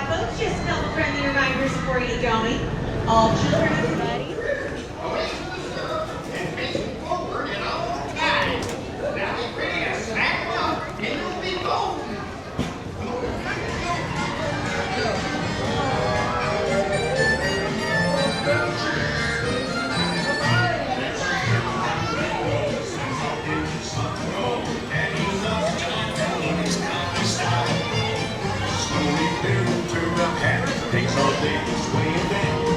folks, just a couple friendly reminders before you get going. All children, everybody.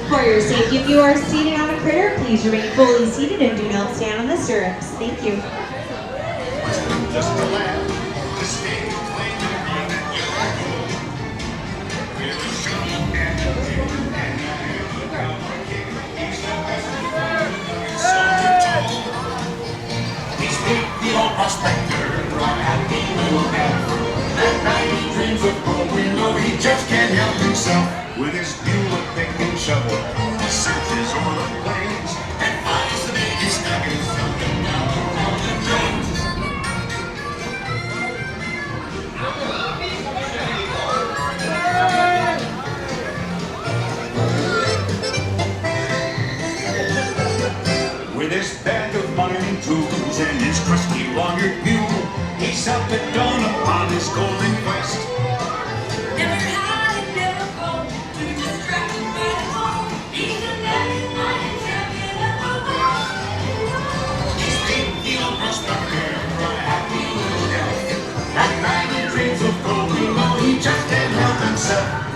For your safety, if you are seated on a critter, please remain fully seated and do not stand on the stirrups. Thank you. Just a laugh, to stay when you're running your home. With a show and a tune and a cowboy king. He's the best it's so told. He's the old prospector, right happy little man. That night he dreams of gold, we know he just can't help himself. With his mule, pick and shovel, he searches over the plains and finds the biggest nuggets something down on the drains. With his bag of mining tools and his trusty long-eared mule, he's up at dawn upon his golden quest.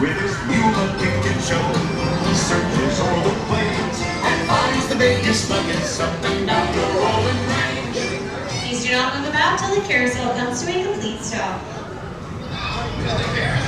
With his mule and pick and shovel, he searches over the plains and finds the biggest nuggets up and down the rolling range. Please do not move about till the carousel comes to a complete stop. The carousel